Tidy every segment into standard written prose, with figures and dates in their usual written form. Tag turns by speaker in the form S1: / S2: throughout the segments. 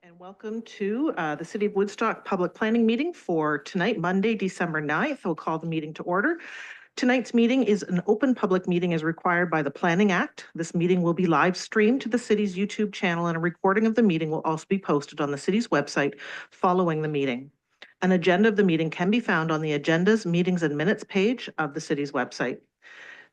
S1: And welcome to the City of Woodstock Public Planning Meeting for tonight, Monday, December 9th. We'll call the meeting to order. Tonight's meeting is an open public meeting as required by the Planning Act. This meeting will be live streamed to the city's YouTube channel, and a recording of the meeting will also be posted on the city's website following the meeting. An agenda of the meeting can be found on the Agendas, Meetings, and Minutes page of the city's website.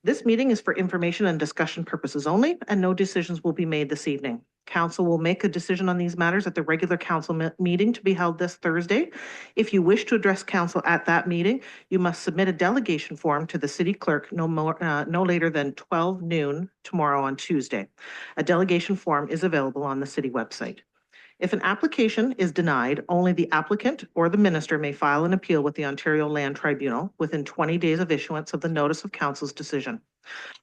S1: This meeting is for information and discussion purposes only, and no decisions will be made this evening. Council will make a decision on these matters at the regular council meeting to be held this Thursday. If you wish to address council at that meeting, you must submit a delegation form to the city clerk no later than 12 noon tomorrow on Tuesday. A delegation form is available on the city website. If an application is denied, only the applicant or the minister may file an appeal with the Ontario Land Tribunal within 20 days of issuance of the notice of council's decision.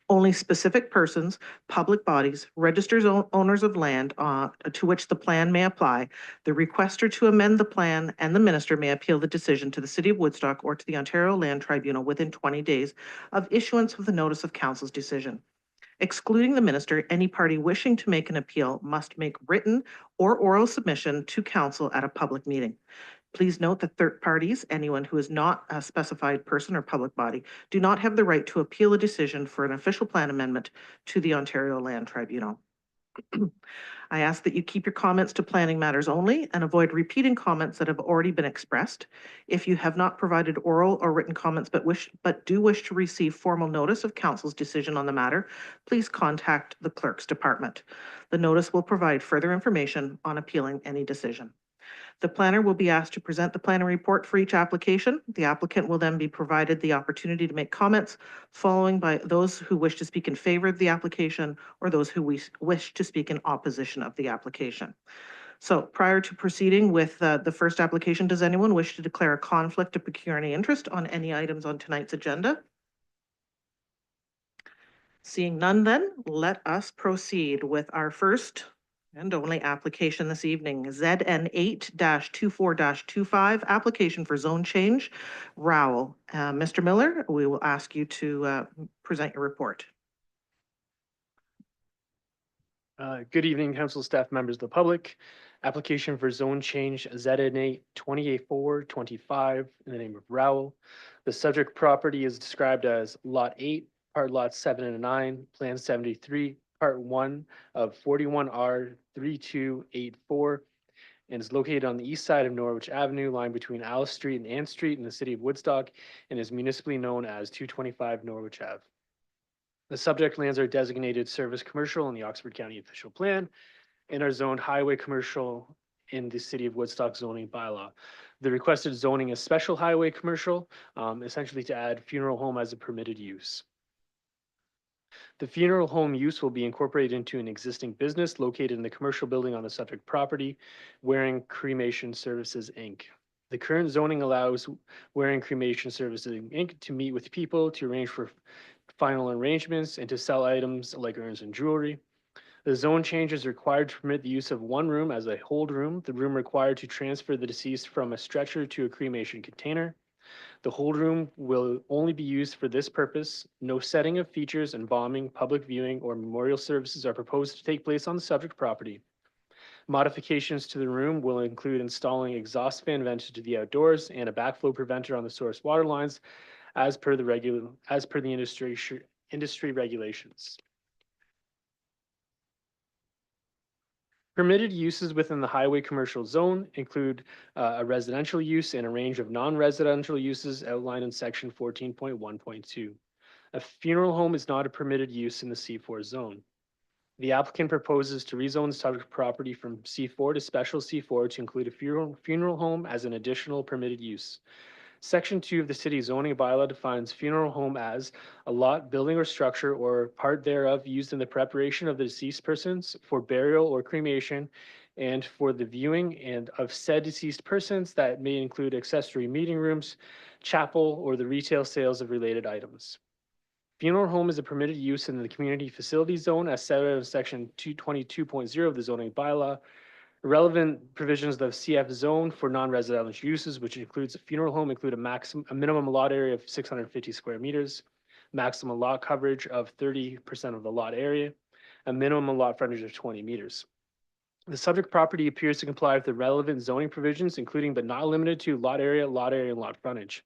S1: Only specific persons, public bodies, registered owners of land to which the plan may apply, the requester to amend the plan, and the minister may appeal the decision to the City of Woodstock or to the Ontario Land Tribunal within 20 days of issuance of the notice of council's decision. Excluding the minister, any party wishing to make an appeal must make written or oral submission to council at a public meeting. Please note that third parties, anyone who is not a specified person or public body, do not have the right to appeal a decision for an official plan amendment to the Ontario Land Tribunal. I ask that you keep your comments to planning matters only and avoid repeating comments that have already been expressed. If you have not provided oral or written comments but do wish to receive formal notice of council's decision on the matter, please contact the clerk's department. The notice will provide further information on appealing any decision. The planner will be asked to present the planning report for each application. The applicant will then be provided the opportunity to make comments, following by those who wish to speak in favor of the application or those who wish to speak in opposition of the application. So prior to proceeding with the first application, does anyone wish to declare a conflict of pecuniary interest on any items on tonight's agenda? Seeing none, then let us proceed with our first and only application this evening, ZN 8-24-25, application for zone change, Rowell. Mr. Miller, we will ask you to present your report.
S2: Good evening, council staff, members of the public. Application for zone change ZN 8-24-25 in the name of Rowell. The subject property is described as Lot 8, Part Lots 7 and 9, Plan 73, Part 1 of 41R 3284, and is located on the east side of Norwich Avenue, lying between Alice Street and Ann Street in the city of Woodstock, and is municipally known as 225 Norwich Ave. The subject lands are designated service commercial in the Oxford County official plan and are zoned highway commercial in the city of Woodstock zoning bylaw. The requested zoning is special highway commercial, essentially to add funeral home as a permitted use. The funeral home use will be incorporated into an existing business located in the commercial building on the subject property, Waring Cremation Services, Inc. The current zoning allows Waring Cremation Services, Inc. to meet with people, to arrange for final arrangements, and to sell items like urns and jewelry. The zone change is required to permit the use of one room as a hold room, the room required to transfer the deceased from a stretcher to a cremation container. The hold room will only be used for this purpose. No setting of features, embalming, public viewing, or memorial services are proposed to take place on the subject property. Modifications to the room will include installing exhaust fan vented to the outdoors and a backflow preventer on the source water lines as per the industry regulations. Permitted uses within the highway commercial zone include a residential use and a range of non-residential uses outlined in section 14.1.2. A funeral home is not a permitted use in the C4 zone. The applicant proposes to rezone the subject property from C4 to special C4 to include a funeral home as an additional permitted use. Section 2 of the city zoning bylaw defines funeral home as a lot, building, or structure or part thereof used in the preparation of the deceased persons for burial or cremation and for the viewing and of said deceased persons that may include accessory meeting rooms, chapel, or the retail sales of related items. Funeral home is a permitted use in the community facility zone as set out in section 222.0 of the zoning bylaw. Relevant provisions of the CF zone for non-residential uses, which includes a funeral home, include a minimum lot area of 650 square meters, maximum lot coverage of 30% of the lot area, a minimum lot frontage of 20 meters. The subject property appears to comply with the relevant zoning provisions, including but not limited to lot area, and lot frontage.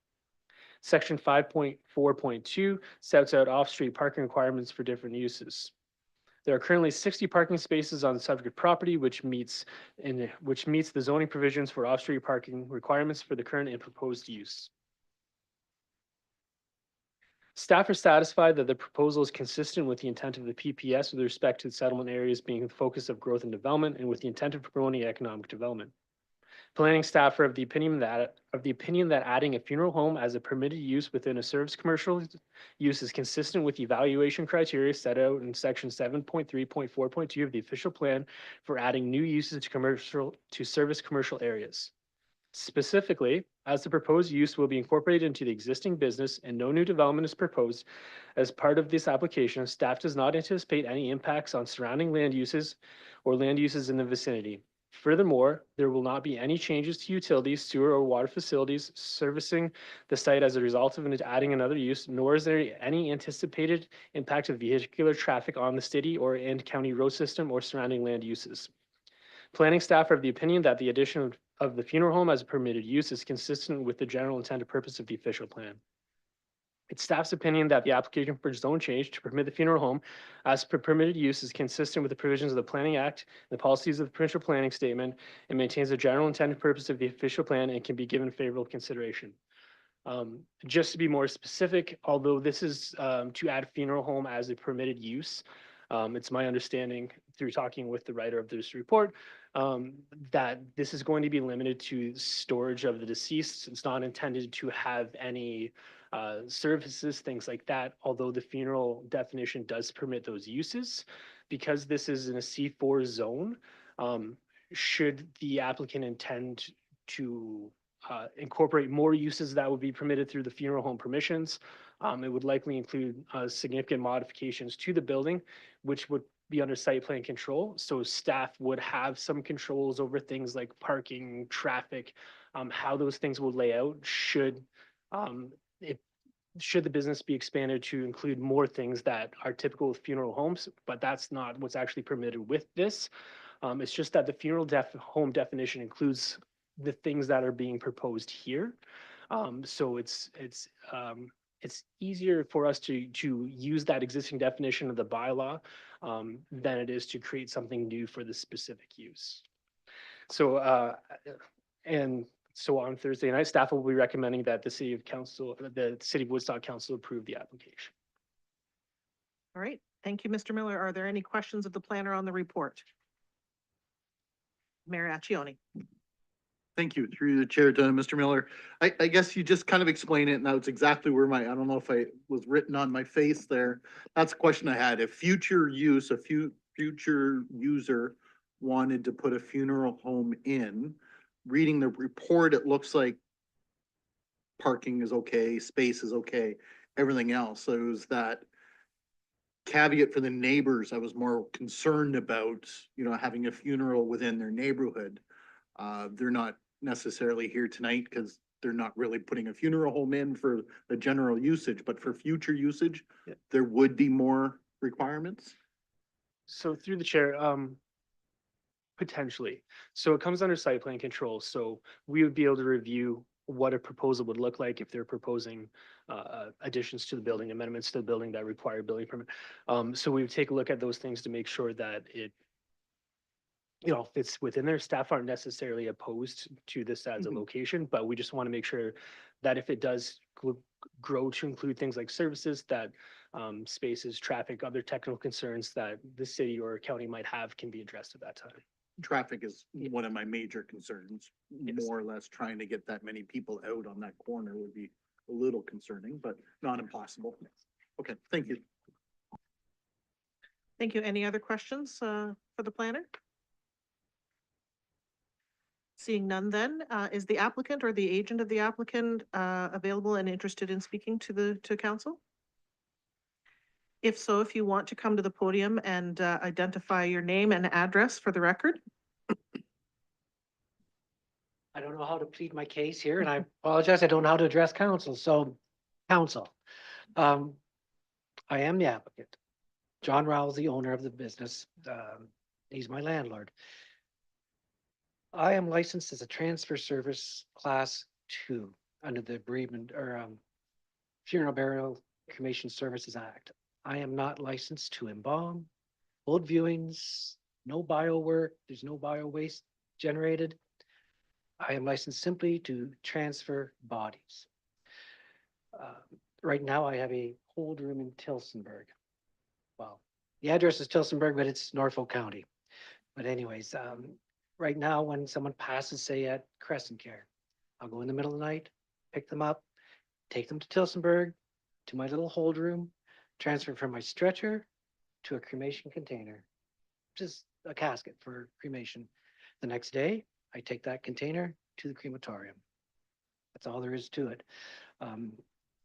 S2: Section 5.4.2 sets out off-street parking requirements for different uses. There are currently 60 parking spaces on the subject property, which meets the zoning provisions for off-street parking requirements for the current and proposed use. Staff are satisfied that the proposal is consistent with the intent of the PPS with respect to the settlement areas being the focus of growth and development and with the intent of promoting economic development. Planning staff are of the opinion that adding a funeral home as a permitted use within a service commercial use is consistent with the evaluation criteria set out in section 7.3.4.2 of the official plan for adding new uses to service commercial areas. Specifically, as the proposed use will be incorporated into the existing business and no new development is proposed as part of this application, staff does not anticipate any impacts on surrounding land uses or land uses in the vicinity. Furthermore, there will not be any changes to utilities, sewer, or water facilities servicing the site as a result of adding another use, nor is there any anticipated impact of vehicular traffic on the city or and county road system or surrounding land uses. Planning staff are of the opinion that the addition of the funeral home as a permitted use is consistent with the general intended purpose of the official plan. It's staff's opinion that the application for zone change to permit the funeral home as per permitted use is consistent with the provisions of the Planning Act, the policies of the provincial planning statement, and maintains the general intended purpose of the official plan and can be given favorable consideration. Just to be more specific, although this is to add funeral home as a permitted use, it's my understanding through talking with the writer of this report that this is going to be limited to storage of the deceased. It's not intended to have any services, things like that, although the funeral definition does permit those uses. Because this is in a C4 zone, should the applicant intend to incorporate more uses that would be permitted through the funeral home permissions, it would likely include significant modifications to the building, which would be under site plan control. So staff would have some controls over things like parking, traffic, how those things will lay out should the business be expanded to include more things that are typical of funeral homes, but that's not what's actually permitted with this. It's just that the funeral home definition includes the things that are being proposed here. So it's easier for us to use that existing definition of the bylaw than it is to create something new for the specific use. So so on Thursday night, staff will be recommending that the City of Woodstock Council approve the application.
S1: All right, thank you, Mr. Miller. Are there any questions of the planner on the report? Mayor Accioni.
S3: Thank you. Through the chair to Mr. Miller. I guess you just kind of explained it. And that's exactly where I don't know if I was written on my face there. That's a question I had. If future future user wanted to put a funeral home in, reading the report, it looks like parking is okay, space is okay, everything else. So it was that caveat for the neighbors I was more concerned about, having a funeral within their neighborhood. They're not necessarily here tonight because they're not really putting a funeral home in for the general usage, but for future usage, there would be more requirements.
S2: So through the chair, potentially. So it comes under site plan control. So we would be able to review what a proposal would look like if they're proposing additions to the building, amendments to the building that require building permit. So we would take a look at those things to make sure that it fits within there. Staff aren't necessarily opposed to this as a location, but we just want to make sure that if it does grow to include things like services, that spaces, traffic, other technical concerns that the city or county might have can be addressed at that time.
S3: Traffic is one of my major concerns. More or less trying to get that many people out on that corner would be a little concerning, but not impossible. Okay, thank you.
S1: Thank you. Any other questions for the planner? Seeing none then, is the applicant or the agent of the applicant available and interested in speaking to council? If so, if you want to come to the podium and identify your name and address for the record.
S4: I don't know how to plead my case here, and I apologize. I don't know how to address council. So, council, I am the applicant. John Rowell is the owner of the business. He's my landlord. I am licensed as a transfer service class 2 under the bereavement or Funeral Burial Cremation Services Act. I am not licensed to embalm, hold viewings, no bio work, there's no bio waste generated. I am licensed simply to transfer bodies. Right now, I have a hold room in Tilsonburg. Well, the address is Tilsonburg, but it's Norfolk County. But anyways, right now, when someone passes, say at Crescent Care, I'll go in the middle of the night, pick them up, take them to Tilsonburg, to my little hold room, transfer from my stretcher to a cremation container, just a casket for cremation. The next day, I take that container to the crematorium. That's all there is to it.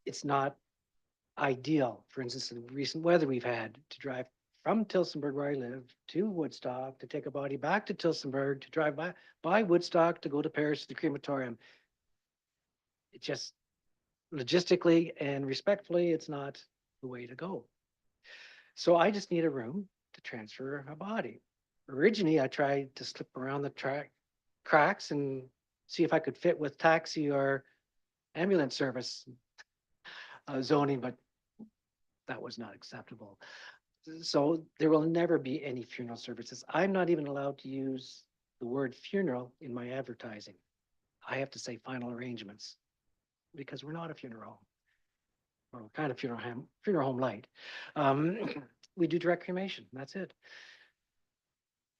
S4: It's not ideal, for instance, in the recent weather we've had, to drive from Tilsonburg where I live to Woodstock, to take a body back to Tilsonburg, to drive by Woodstock, to go to Paris to the crematorium. It just logistically and respectfully, it's not the way to go. So I just need a room to transfer a body. Originally, I tried to slip around the cracks and see if I could fit with taxi or ambulance service zoning, but that was not acceptable. So there will never be any funeral services. I'm not even allowed to use the word funeral in my advertising. I have to say final arrangements because we're not a funeral home. We're kind of funeral home light. We do direct cremation. That's it.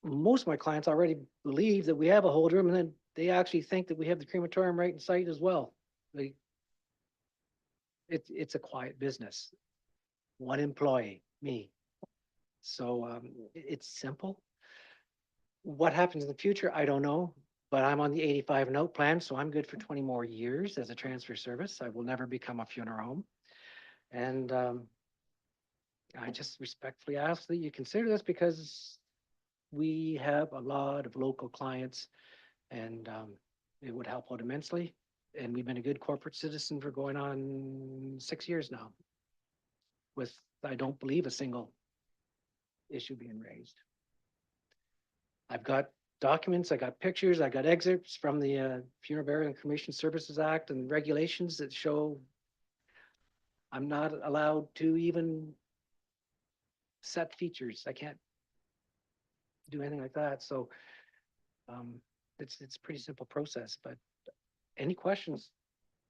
S4: Most of my clients already believe that we have a hold room, and then they actually think that we have the crematorium right in sight as well. It's a quiet business. One employee, me. So it's simple. What happens in the future, I don't know, but I'm on the 85 note plan, so I'm good for 20 more years as a transfer service. I will never become a funeral home. And I just respectfully ask that you consider this because we have a lot of local clients and it would help out immensely. And we've been a good corporate citizen for going on 6 years now with, I don't believe, a single issue being raised. I've got documents, I got pictures, I got excerpts from the Funeral Burial and Cremation Services Act and regulations that show I'm not allowed to even set features. I can't do anything like that. So it's a pretty simple process, but any questions,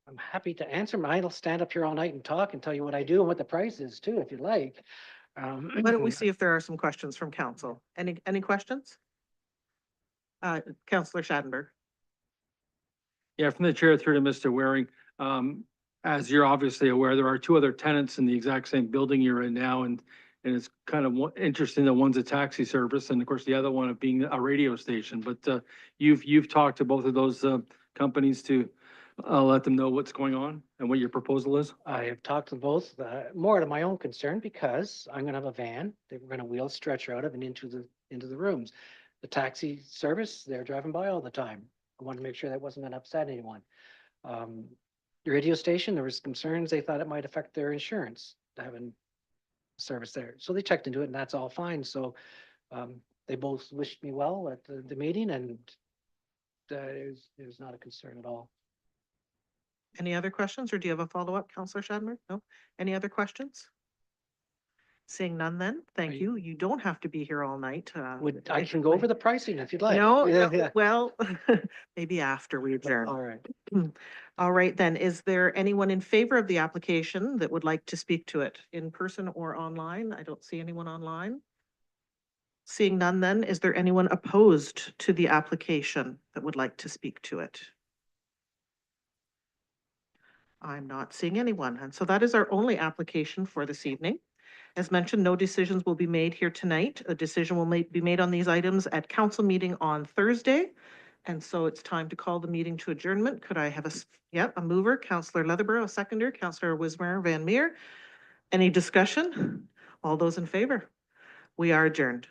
S4: I'm happy to answer them. I'll stand up here all night and talk and tell you what I do and what the price is too, if you'd like.
S1: Why don't we see if there are some questions from council? Any questions? Councillor Schadenberg.
S5: Yeah, from the chair through to Mr. Waring. As you're obviously aware, there are two other tenants in the exact same building you're in now, and it's kind of interesting that one's a taxi service, and of course, the other one of being a radio station. But you've talked to both of those companies to let them know what's going on and what your proposal is?
S4: I have talked to both, more to my own concern because I'm gonna have a van that we're gonna wheel a stretcher out of and into the rooms. The taxi service, they're driving by all the time. I wanted to make sure that wasn't gonna upset anyone. The radio station, there was concerns, they thought it might affect their insurance, having service there. So they checked into it and that's all fine. So they both wished me well at the meeting and it was not a concern at all.
S1: Any other questions, or do you have a follow-up, Councillor Schadenberg? No? Any other questions? Seeing none then, thank you. You don't have to be here all night.
S4: I can go over the pricing if you'd like.
S1: No,
S4: Yeah,
S1: no,
S4: yeah.
S1: well, maybe after we adjourn.
S4: All right.
S1: All right, then, is there anyone in favor of the application that would like to speak to it in person or online? I don't see anyone online. Seeing none then, is there anyone opposed to the application that would like to speak to it? I'm not seeing anyone, and so that is our only application for this evening. As mentioned, no decisions will be made here tonight. A decision will be made on these items at council meeting on Thursday. And so it's time to call the meeting to adjournment. Could I have a mover, Councillor Leatherborough, a seconder, Councillor Wismer Van Meer. Any discussion? All those in favor? We are adjourned.